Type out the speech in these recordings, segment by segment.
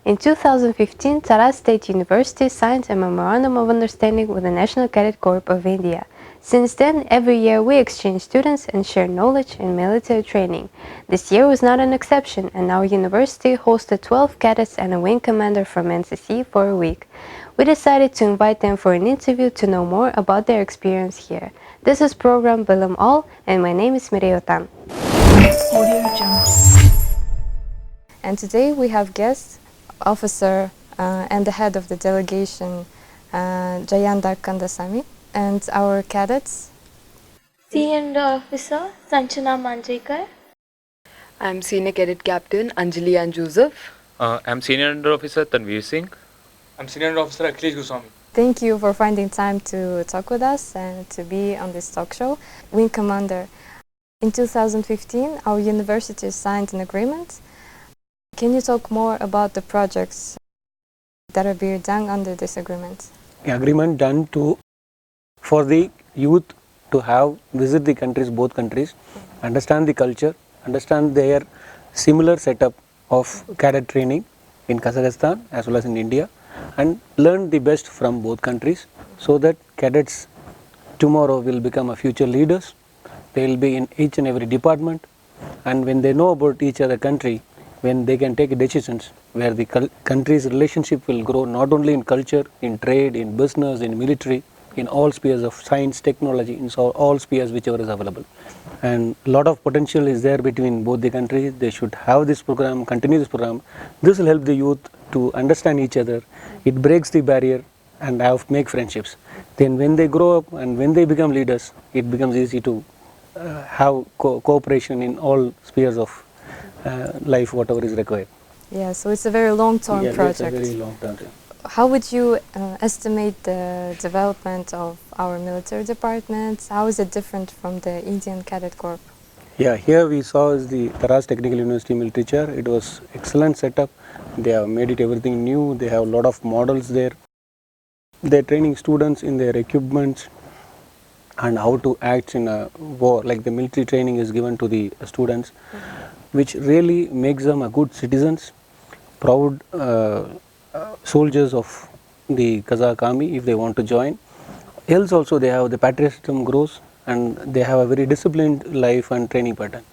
In 2015, Taraz State University signed a Memorandum of Understanding with the National Cadet Corps of India. Since then, every year we exchange students and share knowledge in military training. This year was not an exception, and our university hosted 12 cadets and a wing commander from NCC for a week. We decided to invite them for an interview to know more about their experience here. This is program Bilim All, and my name is Mireyotan. And today we have guest officer and the head of the delegation, Jayanda Kandasamy, and our cadets. Senior Officer Sanchana Manjrekar. I'm Senior Cadet Captain Anjali and Joseph. I'm Senior Under Officer Tanveer Singh. I'm Senior Under Officer Akhilesh Goswami. Thank you for finding time to talk with us and to be on this talk show. Wing Commander, in 2015 our university signed an agreement. Can you talk more about the projects that are being done under this agreement? Agreement done for the youth to have visit the countries, both countries, understand the culture, understand their similar setup of cadet training in Kazakhstan as well as in India, and learn the best from both countries so that cadets tomorrow will become a future leaders. They will be in each and every department, and when they know about each other country, when they can take decisions where the country's relationship will grow not only in culture, in trade, in business, in military, in all spheres of science, technology, in all spheres whichever is available. And a lot of potential is there between both the countries. They should have this program, continue this program. This will help the youth to understand each other. It breaks the barrier and make friendships. Then when they grow up and when they become leaders, it becomes easy to have cooperation in all spheres of life, whatever is required. Yeah, so it's a very long-term project. It's a very long-term. How would you estimate the development of our military departments? How is it different from the Indian Cadet Corps? Yeah, here we saw is the Taraz Technical University Military Chair. It was excellent setup. They have made it everything new. They have a lot of models there. They're training students in their equipments and how to act in a war. Like the military training is given to the students, which really makes them a good citizens, proud soldiers of the Kazakh army if they want to join. Else also they have the patriotism grows and they have a very disciplined life and training pattern.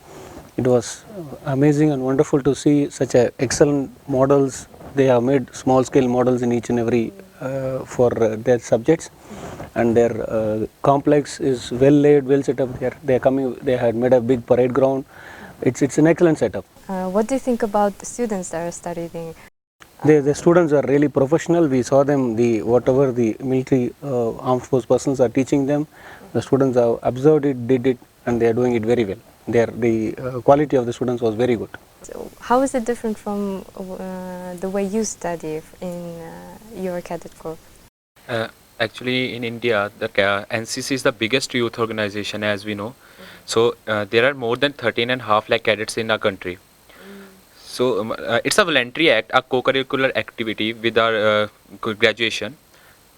It was amazing and wonderful to see such excellent models. They have made small scale models in each and every for their subjects, and their complex is well laid, well set up. They had made a big parade ground. It's an excellent setup. What do you think about the students that are studying? The students are really professional. We saw them, whatever the military armed force persons are teaching them, the students have observed it, did it, and they are doing it very well. The quality of the students was very good. So how is it different from the way you study in your cadet corps? Actually, in India, the NCC is the biggest youth organization, as we know. So there are more than 13.5 lakh cadets in our country. So it's a voluntary act, a co-curricular activity with our graduation.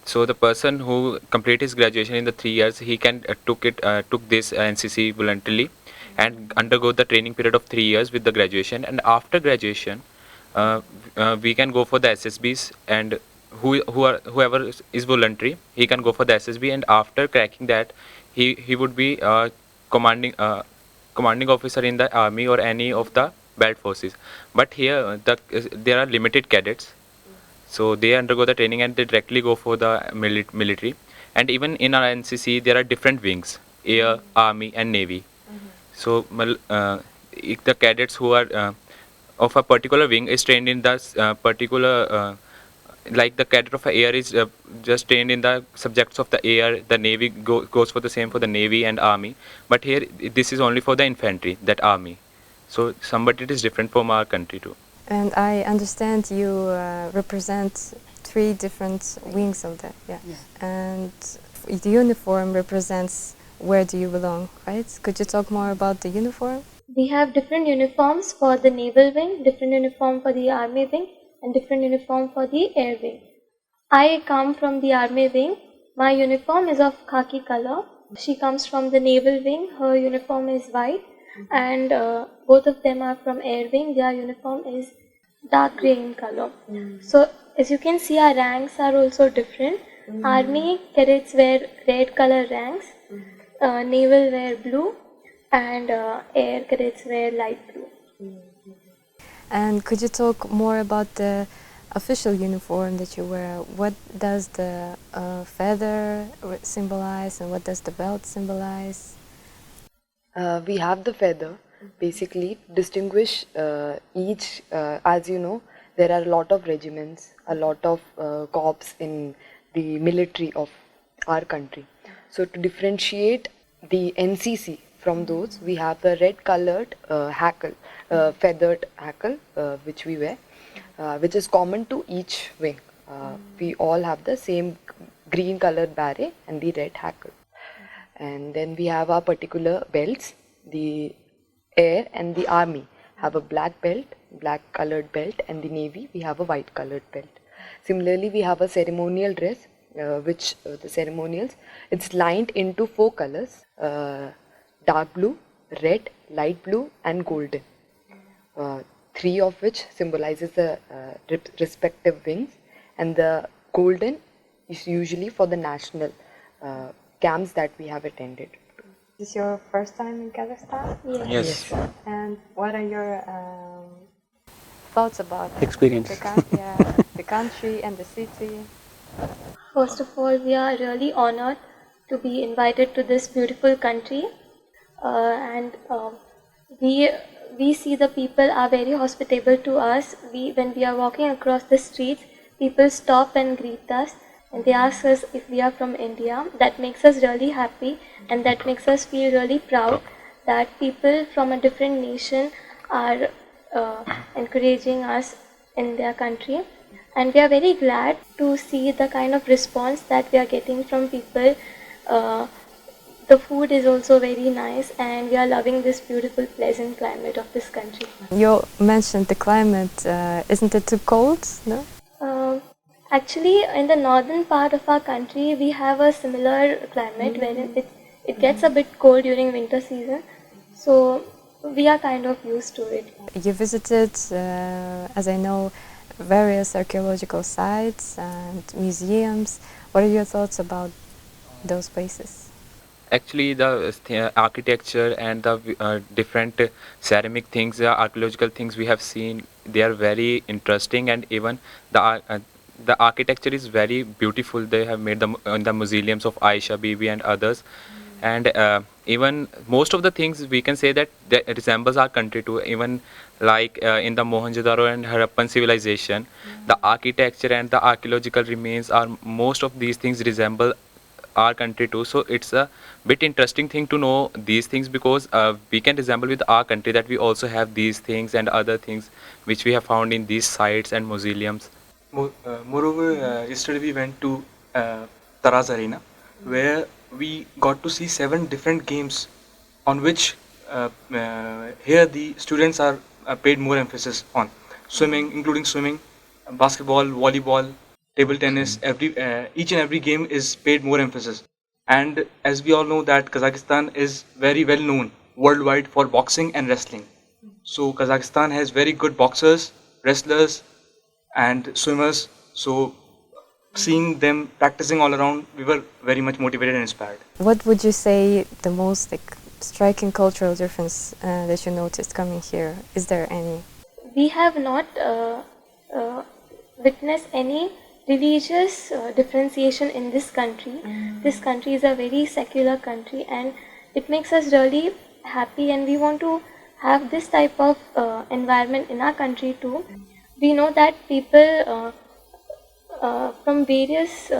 So the person who complete his graduation in the 3 years, he can took this NCC voluntarily and undergo the training period of 3 years with the graduation. And after graduation, we can go for the SSBs, and whoever is voluntary, he can go for the SSB. And after cracking that, he would be commanding officer in the army or any of the belt forces. But here there are limited cadets, so they undergo the training and they directly go for the military. And even in our NCC there are different wings: air, army and navy. So the cadets who are of a particular wing is trained in the particular like the cadet of air is just trained in the subjects of the air. The navy goes for the same for the navy and army, but here this is only for the infantry, that army. So somewhat it is different from our country too. And I understand you represent 3 different wings of that, yeah. And the uniform represents where do you belong, right? Could you talk more about the uniform? We have different uniforms for the naval wing, different uniform for the army wing, and different uniform for the air wing. I come from the army wing. My uniform is of khaki color. She comes from the naval wing. Her uniform is white. And both of them are from air wing. Their uniform is dark grey in color. So as you can see, our ranks are also different. Army cadets wear red color ranks, naval wear blue, and air cadets wear light blue. And could you talk more about the official uniform that you wear? What does the feather symbolize, and what does the belt symbolize? We have the feather, basically distinguish each, as you know, there are a lot of regiments, a lot of corps in the military of our country. So to differentiate the NCC from those, we have the red colored hackle, feathered hackle, which we wear, which is common to each wing. We all have the same green colored beret and the red hackle. And then we have our particular belts. The air and the army have a black belt, black colored belt, and the navy we have a white colored belt. Similarly, we have a ceremonial dress, which the ceremonials, it's lined into 4 colors, dark blue, red, light blue, and golden. 3 of which symbolizes the respective wings, and the golden is usually for the national camps that we have attended. Is this your first time in Kazakhstan? Yes. And what are your thoughts about Experience. the country and the city? First of all, we are really honored to be invited to this beautiful country, and we see the people are very hospitable to us. When we are walking across the streets, people stop and greet us, and they ask us if we are from India. That makes us really happy, and that makes us feel really proud that people from a different nation are encouraging us in their country. And we are very glad to see the kind of response that we are getting from people. The food is also very nice, and we are loving this beautiful, pleasant climate of this country. You mentioned the climate. Isn't it too cold? No. Actually, in the northern part of our country, we have a similar climate wherein it gets a bit cold during winter season. So we are kind of used to it. You visited, as I know, various archaeological sites and museums. What are your thoughts about those places? Actually, the architecture and the different ceramic things, archaeological things we have seen, they are very interesting, and even the architecture is very beautiful. They have made them in the museums of Aisha Bibi and others, and even most of the things we can say that resembles our country too. Even like in the Mohenjo-daro and Harappan civilization, the architecture and the archaeological remains are, most of these things resemble our country too. So it's a bit interesting thing to know these things, because we can resemble with our country, that we also have these things and other things which we have found in these sites and mausoleums. Moreover, yesterday we went to Taraz Arena, where we got to see 7 different games on which here the students are paid more emphasis on. Swimming, including swimming, basketball, volleyball, table tennis, each and every game is paid more emphasis. And as we all know that Kazakhstan is very well known worldwide for boxing and wrestling. So Kazakhstan has very good boxers, wrestlers, and swimmers. So seeing them practicing all around, we were very much motivated and inspired. What would you say the most striking cultural difference that you noticed coming here? Is there any? We have not witnessed any religious differentiation in this country. This country is a very secular country, and it makes us really happy, and we want to have this type of environment in our country too. We know that people from various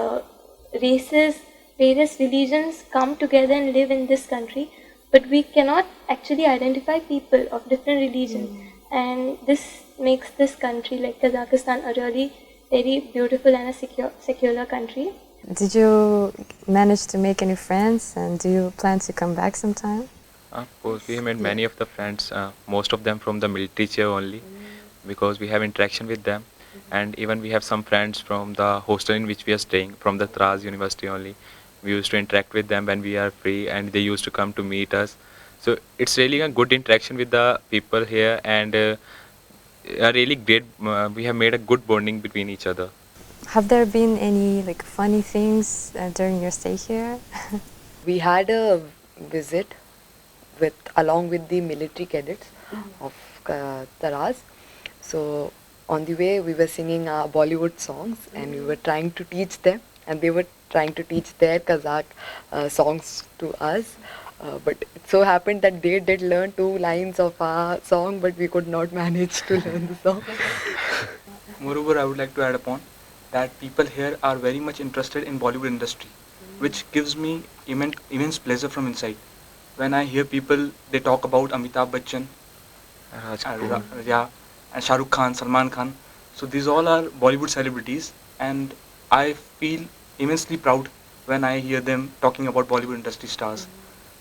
races, various religions come together and live in this country, but we cannot actually identify people of different religions, and this makes this country like Kazakhstan a really very beautiful and a secular country. Did you manage to make any friends, and do you plan to come back sometime? Of course, we made many of the friends, most of them from the military chair only, because we have interaction with them, and even we have some friends from the hostel in which we are staying, from the Traz University only. We used to interact with them when we are free, and they used to come to meet us. So it's really a good interaction with the people here, and a really great. We have made a good bonding between each other. Have there been any like funny things during your stay here? We had a visit along with the military cadets of Taraz. So on the way we were singing our Bollywood songs and we were trying to teach them, and they were trying to teach their Kazakh songs to us. But it so happened that they did learn 2 lines of our song, but we could not manage to learn the song. Moreover, I would like to add upon that people here are very much interested in Bollywood industry, which gives me immense pleasure from inside. When I hear people, they talk about Amitabh Bachchan, yeah, and Shah Rukh Khan, Salman Khan. So these all are Bollywood celebrities, and I feel immensely proud when I hear them talking about Bollywood industry stars.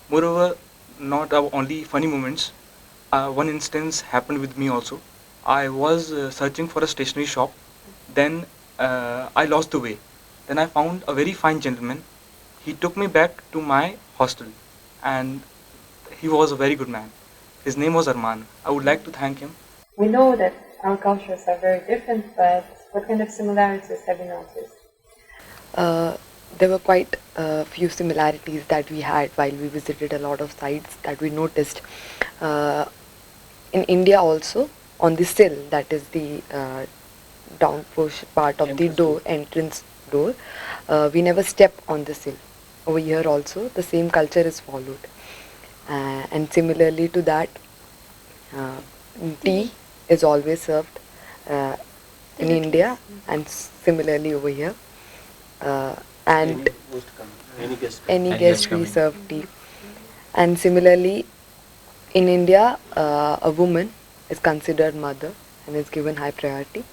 Moreover, not only funny moments. One instance happened with me also. I was searching for a stationery shop. Then I lost the way. Then I found a very fine gentleman. He took me back to my hostel, and he was a very good man. His name was Arman. I would like to thank him. We know that our cultures are very different, but what kind of similarities have you noticed? There were quite a few similarities that we had while we visited a lot of sites that we noticed. In India also, on the sill, that is the down push part of the door, entrance door, we never step on the sill. Over here also, the same culture is followed. And similarly to that, tea is always served in India, and similarly over here. And any guest we serve tea. And similarly, in India, a woman is considered mother and is given high priority.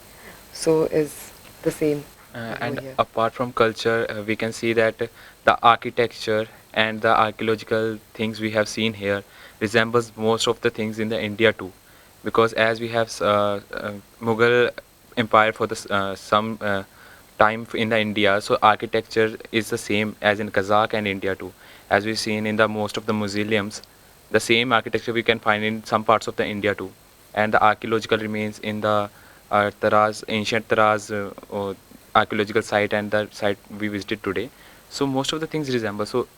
So is the same. And here. apart from culture, we can see that the architecture and the archaeological things we have seen here resembles most of the things in the India too, because as we have Mughal Empire for the some time in the India, so architecture is the same as in Kazakh and India too. As we've seen in the most of the mausoleums, the same architecture we can find in some parts of the India too, and the archaeological remains in the Taraz, ancient Taraz archaeological site and the site we visited today. So most of the things resemble. So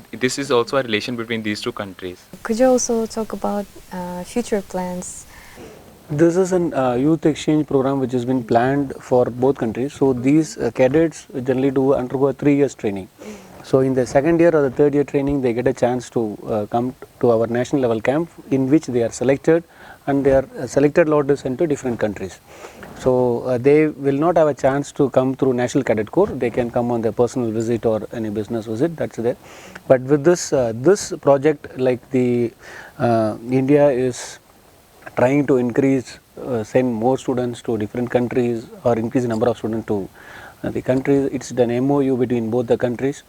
this is also a relation between these two countries. Could you also talk about future plans? This is an youth exchange program which has been planned for both countries. So these cadets generally do undergo a 3 years training. So in the second year or the third year training, they get a chance to come to our national level camp, in which they are selected, and their selected lot is sent to different countries. So they will not have a chance to come through National Cadet Corps. They can come on their personal visit or any business visit, that's there. But with this project, like the India is trying to increase, send more students to different countries or increase the number of students to the countries. It's an MOU between both the countries,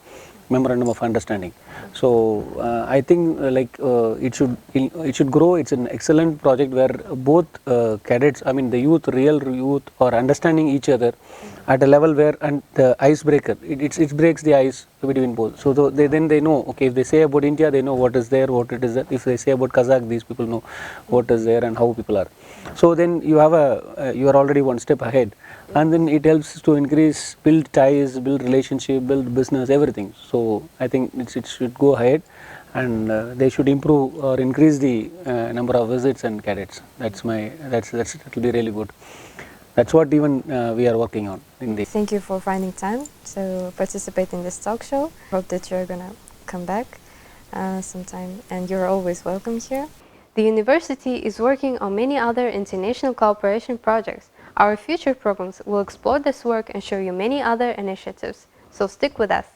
memorandum of understanding. So I think it should grow. It's an excellent project where both cadets, I mean the youth, real youth, are understanding each other at a level where, and the icebreaker, it breaks the ice between both. So then they know, okay, if they say about India, they know what is there, what it is there. If they say about Kazakh, these people know what is there and how people are. So then you have you are already one step ahead, and then it helps to increase, build ties, build relationship, build business, everything. So I think it should go ahead, and they should improve or increase the number of visits and cadets. That will be really good. That's what even we are working on in the. Thank you for finding time to participate in this talk show. Hope that you're gonna come back sometime, and you're always welcome here. The university is working on many other international cooperation projects. Our future programs will explore this work and show you many other initiatives. So stick with us.